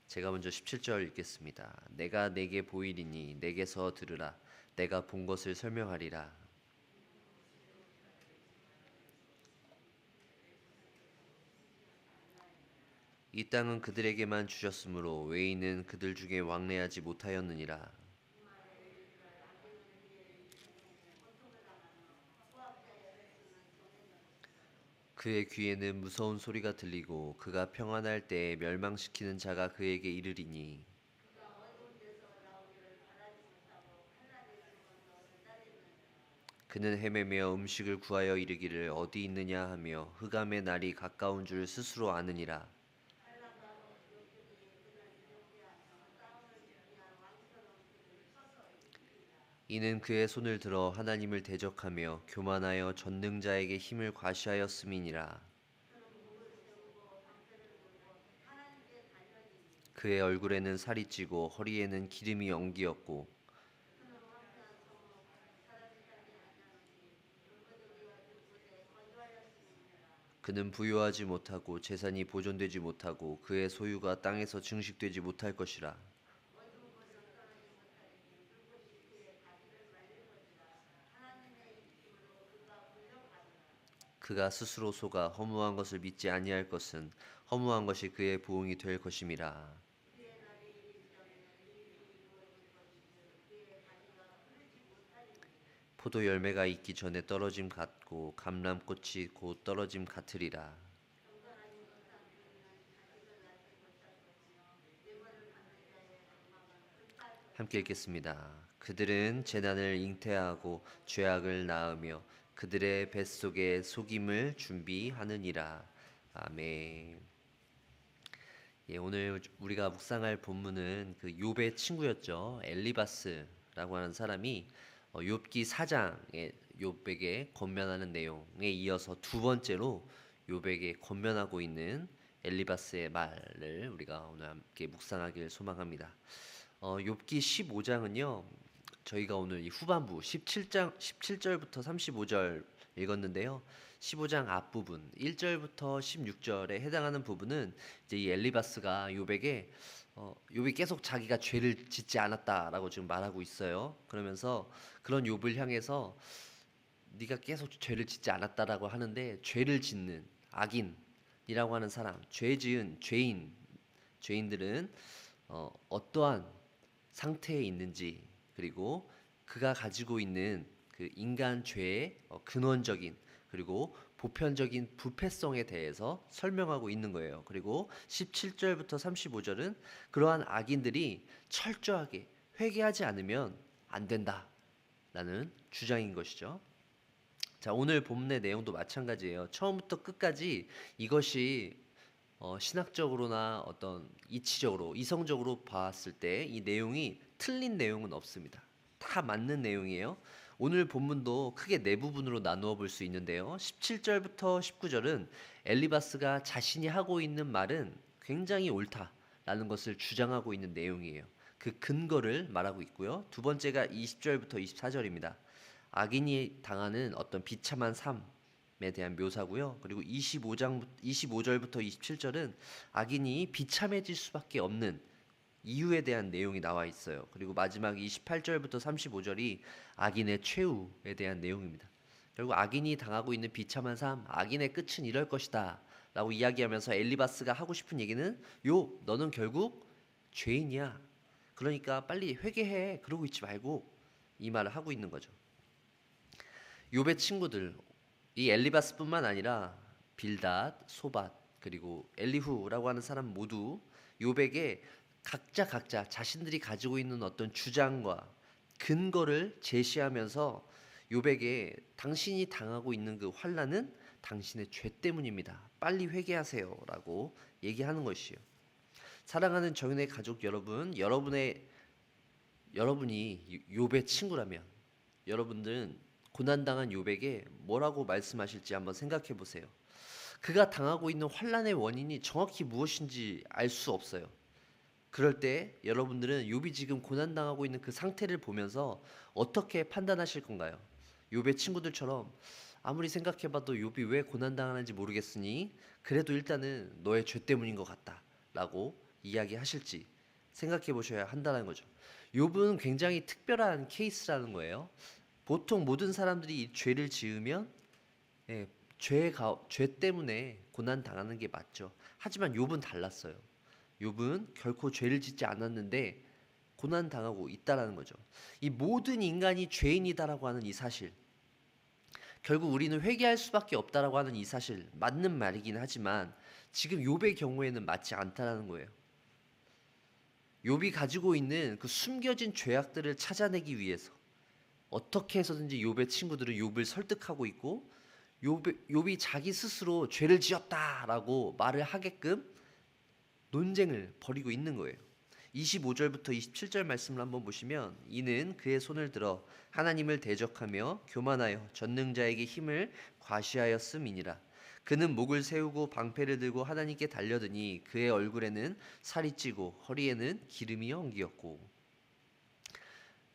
제가 먼저 17절 읽겠습니다. 내가 내게 보이리니 내게서 들으라. 내가 본 것을 설명하리라. 이 땅은 그들에게만 주셨으므로 외인은 그들 중에 왕래하지 못하였느니라. 그의 귀에는 무서운 소리가 들리고 그가 평안할 때에 멸망시키는 자가 그에게 이르리니 그는 헤매며 음식을 구하여 이르기를 어디 있느냐 하며 흑암의 날이 가까운 줄 스스로 아느니라. 이는 그의 손을 들어 하나님을 대적하며 교만하여 전능자에게 힘을 과시하였음이니라. 그의 얼굴에는 살이 찌고 허리에는 기름이 엉기었고 그는 부유하지 못하고 재산이 보존되지 못하고 그의 소유가 땅에서 증식되지 못할 것이라. 그가 스스로 속아 허무한 것을 믿지 아니할 것은 허무한 것이 그의 부흥이 될 것임이라. 포도 열매가 익기 전에 떨어짐 같고 감람꽃이 곧 떨어짐 같으리라. 함께 읽겠습니다. 그들은 재난을 잉태하고 죄악을 낳으며 그들의 뱃속에 속임을 준비하느니라. 아멘. 예, 오늘 우리가 묵상할 본문은 그 욥의 친구였죠. 엘리바스라고 하는 사람이 욥기 4장에 욥에게 권면하는 내용에 이어서 두 번째로 욥에게 권면하고 있는 엘리바스의 말을 우리가 오늘 함께 묵상하길 소망합니다. 욥기 15장은요. 저희가 오늘 이 후반부 17절부터 35절 읽었는데요. 15장 앞부분 1절부터 16절에 해당하는 부분은 이제 이 엘리바스가 욥에게 욥이 계속 자기가 죄를 짓지 않았다라고 지금 말하고 있어요. 그러면서 그런 욥을 향해서 네가 계속 죄를 짓지 않았다라고 하는데 죄를 짓는 악인이라고 하는 사람, 죄 지은 죄인들은 어떠한 상태에 있는지 그리고 그가 가지고 있는 그 인간 죄의 근원적인 그리고 보편적인 부패성에 대해서 설명하고 있는 거예요. 그리고 17절부터 35절은 그러한 악인들이 철저하게 회개하지 않으면 안 된다라는 주장인 것이죠. 자, 오늘 본문의 내용도 마찬가지예요. 처음부터 끝까지 이것이 신학적으로나 어떤 이치적으로 이성적으로 봤을 때 이 내용이 틀린 내용은 없습니다. 다 맞는 내용이에요. 오늘 본문도 크게 네 부분으로 나누어 볼 수 있는데요. 17절부터 19절은 엘리바스가 자신이 하고 있는 말은 굉장히 옳다라는 것을 주장하고 있는 내용이에요. 그 근거를 말하고 있고요. 두 번째가 20절부터 24절입니다. 악인이 당하는 어떤 비참한 삶에 대한 묘사고요. 그리고 25절부터 27절은 악인이 비참해질 수밖에 없는 이유에 대한 내용이 나와 있어요. 그리고 마지막 28절부터 35절이 악인의 최후에 대한 내용입니다. 결국 악인이 당하고 있는 비참한 삶, 악인의 끝은 이럴 것이다 라고 이야기하면서 엘리바스가 하고 싶은 얘기는 너는 결국 죄인이야. 그러니까 빨리 회개해. 그러고 있지 말고 이 말을 하고 있는 거죠. 욥의 친구들, 이 엘리바스뿐만 아니라 빌닷, 소밧, 그리고 엘리후라고 하는 사람 모두 욥에게 각자 자신들이 가지고 있는 어떤 주장과 근거를 제시하면서 욥에게 당신이 당하고 있는 그 환난은 당신의 죄 때문입니다. 빨리 회개하세요라고 얘기하는 것이요. 사랑하는 정인의 가족 여러분, 여러분이 욥의 친구라면 여러분들은 고난당한 욥에게 뭐라고 말씀하실지 한번 생각해 보세요. 그가 당하고 있는 환난의 원인이 정확히 무엇인지 알 수 없어요. 그럴 때 여러분들은 욥이 지금 고난당하고 있는 그 상태를 보면서 어떻게 판단하실 건가요? 욥의 친구들처럼 아무리 생각해봐도 욥이 왜 고난당하는지 모르겠으니 그래도 일단은 너의 죄 때문인 것 같다 라고 이야기하실지 생각해 보셔야 한다는 거죠. 욥은 굉장히 특별한 케이스라는 거예요. 보통 모든 사람들이 이 죄를 지으면 예, 죄 때문에 고난 당하는 게 맞죠. 하지만 욥은 달랐어요. 욥은 결코 죄를 짓지 않았는데 고난 당하고 있다라는 거죠. 이 모든 인간이 죄인이다라고 하는 이 사실, 결국 우리는 회개할 수밖에 없다라고 하는 이 사실 맞는 말이긴 하지만 지금 욥의 경우에는 맞지 않다라는 거예요. 욥이 가지고 있는 그 숨겨진 죄악들을 찾아내기 위해서 어떻게 해서든지 욥의 친구들은 욥을 설득하고 있고 욥이 자기 스스로 죄를 지었다라고 말을 하게끔 논쟁을 벌이고 있는 거예요. 25절부터 27절 말씀을 한번 보시면 이는 그의 손을 들어 하나님을 대적하며 교만하여 전능자에게 힘을 과시하였음이니라. 그는 목을 세우고 방패를 들고 하나님께 달려드니 그의 얼굴에는 살이 찌고 허리에는 기름이 엉기었고.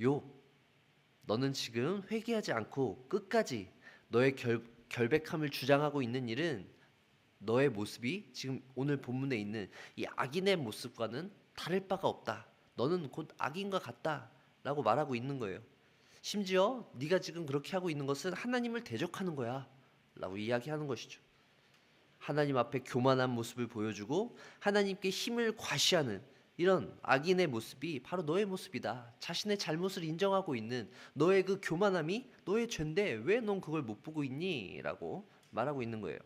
욥, 너는 지금 회개하지 않고 끝까지 너의 결백함을 주장하고 있는 일은 너의 모습이 지금 오늘 본문에 있는 이 악인의 모습과는 다를 바가 없다. 너는 곧 악인과 같다 라고 말하고 있는 거예요. 심지어 네가 지금 그렇게 하고 있는 것은 하나님을 대적하는 거야 라고 이야기하는 것이죠. 하나님 앞에 교만한 모습을 보여주고 하나님께 힘을 과시하는 이런 악인의 모습이 바로 너의 모습이다. 자신의 잘못을 인정하고 있는 너의 그 교만함이 너의 죄인데 왜 넌 그걸 못 보고 있니? 라고 말하고 있는 거예요.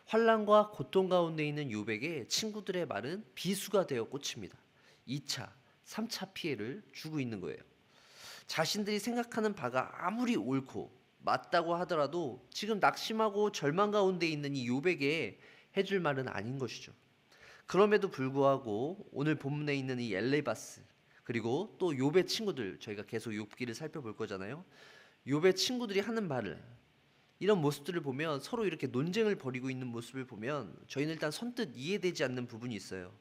환난과 고통 가운데 있는 욥에게 친구들의 말은 비수가 되어 꽂힙니다. 2차, 3차 피해를 주고 있는 거예요. 자신들이 생각하는 바가 아무리 옳고 맞다고 하더라도 지금 낙심하고 절망 가운데 있는 이 욥에게 해줄 말은 아닌 것이죠. 그럼에도 불구하고 오늘 본문에 있는 이 엘리바스 그리고 또 욥의 친구들, 저희가 계속 욥기를 살펴볼 거잖아요. 욥의 친구들이 하는 말을, 이런 모습들을 보면, 서로 이렇게 논쟁을 벌이고 있는 모습을 보면 저희는 일단 선뜻 이해되지 않는 부분이 있어요.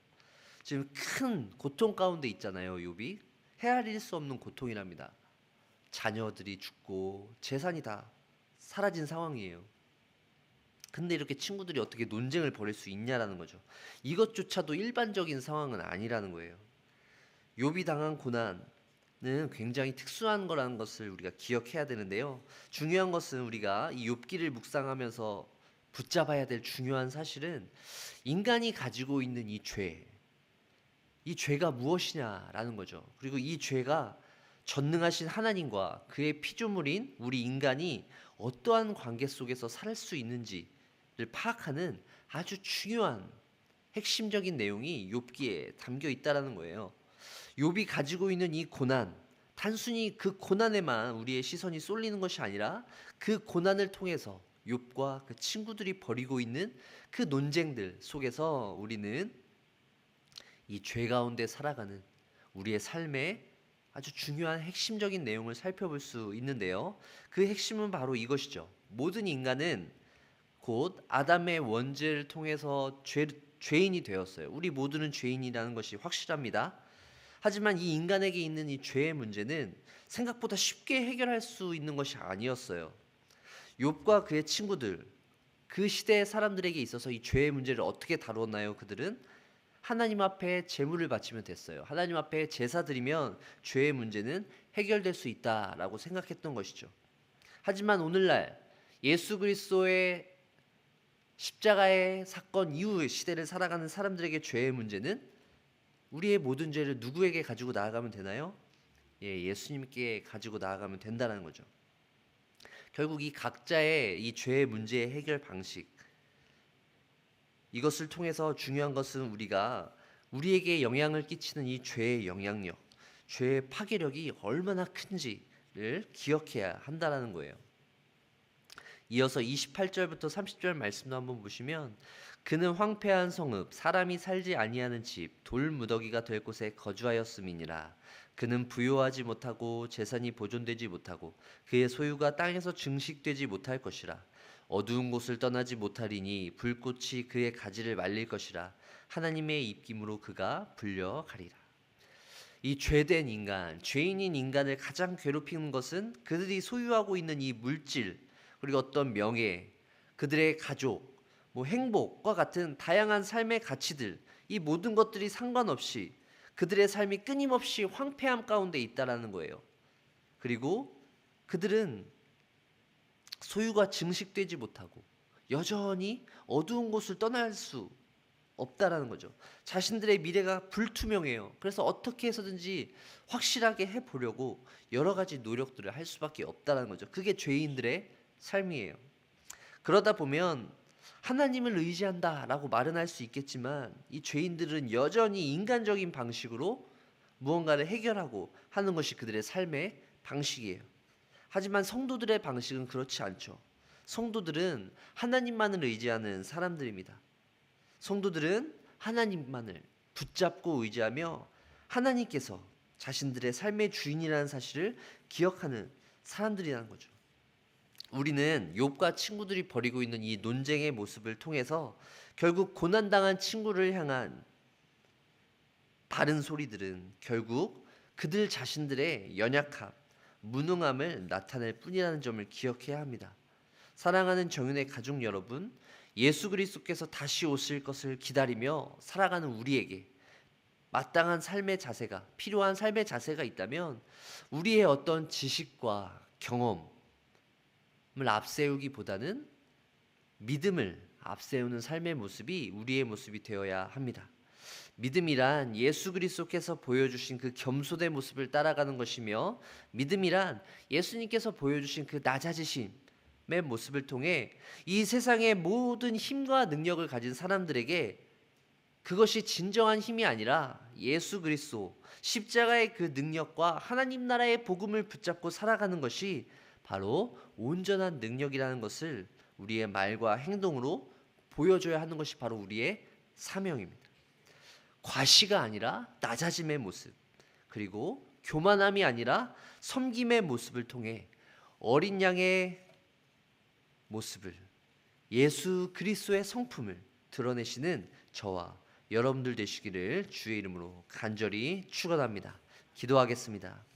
지금 큰 고통 가운데 있잖아요. 욥이 헤아릴 수 없는 고통이랍니다. 자녀들이 죽고 재산이 다 사라진 상황이에요. 근데 이렇게 친구들이 어떻게 논쟁을 벌일 수 있냐라는 거죠. 이것조차도 일반적인 상황은 아니라는 거예요. 욥이 당한 고난은 굉장히 특수한 거라는 것을 우리가 기억해야 되는데요. 중요한 것은 우리가 이 욥기를 묵상하면서 붙잡아야 될 중요한 사실은 인간이 가지고 있는 이 죄가 무엇이냐라는 거죠. 그리고 이 죄가 전능하신 하나님과 그의 피조물인 우리 인간이 어떠한 관계 속에서 살 수 있는지를 파악하는 아주 중요한 핵심적인 내용이 욥기에 담겨 있다라는 거예요. 욥이 가지고 있는 이 고난, 단순히 그 고난에만 우리의 시선이 쏠리는 것이 아니라 그 고난을 통해서 욥과 그 친구들이 벌이고 있는 그 논쟁들 속에서 우리는 이 죄 가운데 살아가는 우리의 삶의 아주 중요한 핵심적인 내용을 살펴볼 수 있는데요. 그 핵심은 바로 이것이죠. 모든 인간은 곧 아담의 원죄를 통해서 죄인이 되었어요. 우리 모두는 죄인이라는 것이 확실합니다. 하지만 이 인간에게 있는 이 죄의 문제는 생각보다 쉽게 해결할 수 있는 것이 아니었어요. 욥과 그의 친구들, 그 시대의 사람들에게 있어서 이 죄의 문제를 어떻게 다루었나요? 그들은 하나님 앞에 제물을 바치면 됐어요. 하나님 앞에 제사 드리면 죄의 문제는 해결될 수 있다라고 생각했던 것이죠. 하지만 오늘날 예수 그리스도의 십자가의 사건 이후의 시대를 살아가는 사람들에게 죄의 문제는, 우리의 모든 죄를 누구에게 가지고 나아가면 되나요? 예수님께 가지고 나아가면 된다는 거죠. 결국 이 각자의 이 죄의 문제의 해결 방식, 이것을 통해서 중요한 것은 우리가 우리에게 영향을 끼치는 이 죄의 영향력, 죄의 파괴력이 얼마나 큰지를 기억해야 한다는 거예요. 이어서 28절부터 30절 말씀도 한번 보시면, 그는 황폐한 성읍, 사람이 살지 아니하는 집, 돌무더기가 될 곳에 거주하였음이니라. 그는 부요하지 못하고 재산이 보존되지 못하고 그의 소유가 땅에서 증식되지 못할 것이라. 어두운 곳을 떠나지 못하리니 불꽃이 그의 가지를 말릴 것이라. 하나님의 입김으로 그가 불려가리라. 이 죄된 인간, 죄인인 인간을 가장 괴롭히는 것은 그들이 소유하고 있는 이 물질, 그리고 어떤 명예, 그들의 가족, 행복과 같은 다양한 삶의 가치들, 이 모든 것들이 상관없이 그들의 삶이 끊임없이 황폐함 가운데 있다라는 거예요. 그리고 그들은 소유가 증식되지 못하고 여전히 어두운 곳을 떠날 수 없다라는 거죠. 자신들의 미래가 불투명해요. 그래서 어떻게 해서든지 확실하게 해보려고 여러 가지 노력들을 할 수밖에 없다라는 거죠. 그게 죄인들의 삶이에요. 그러다 보면 하나님을 의지한다라고 말은 할 수 있겠지만 이 죄인들은 여전히 인간적인 방식으로 무언가를 해결하고 하는 것이 그들의 삶의 방식이에요. 하지만 성도들의 방식은 그렇지 않죠. 성도들은 하나님만을 의지하는 사람들입니다. 성도들은 하나님만을 붙잡고 의지하며 하나님께서 자신들의 삶의 주인이라는 사실을 기억하는 사람들이라는 거죠. 우리는 욥과 친구들이 벌이고 있는 이 논쟁의 모습을 통해서 결국 고난당한 친구를 향한 바른 소리들은 결국 그들 자신들의 연약함, 무능함을 나타낼 뿐이라는 점을 기억해야 합니다. 사랑하는 정윤의 가족 여러분, 예수 그리스도께서 다시 오실 것을 기다리며 살아가는 우리에게 마땅한 삶의 자세가, 필요한 삶의 자세가 있다면 우리의 어떤 지식과 경험을 앞세우기보다는 믿음을 앞세우는 삶의 모습이 우리의 모습이 되어야 합니다. 믿음이란 예수 그리스도께서 보여주신 그 겸손의 모습을 따라가는 것이며, 믿음이란 예수님께서 보여주신 그 낮아지심의 모습을 통해 이 세상의 모든 힘과 능력을 가진 사람들에게 그것이 진정한 힘이 아니라 예수 그리스도 십자가의 그 능력과 하나님 나라의 복음을 붙잡고 살아가는 것이 바로 온전한 능력이라는 것을 우리의 말과 행동으로 보여줘야 하는 것이 바로 우리의 사명입니다. 과시가 아니라 낮아짐의 모습, 그리고 교만함이 아니라 섬김의 모습을 통해 어린 양의 모습을, 예수 그리스도의 성품을 드러내시는 저와 여러분들 되시기를 주의 이름으로 간절히 축원합니다. 기도하겠습니다.